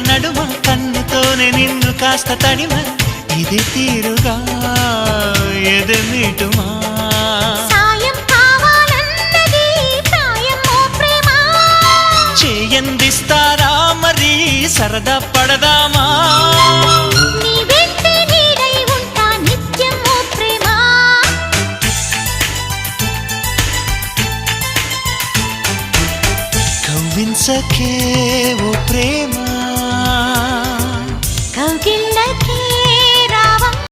నడుమ కన్నుతోనే నిన్ను కాస్త తడిమ ఇది తీరుగా ఎదమిటుమా సాయం కావాలన్నది ప్రాయమో ప్రేమ చేయందిస్తారా మరి సరదా పడదామా నీ వెంటే నీడై ఉంటా నిత్యమో ప్రేమ కవ్వించకే ఓ ప్రేమ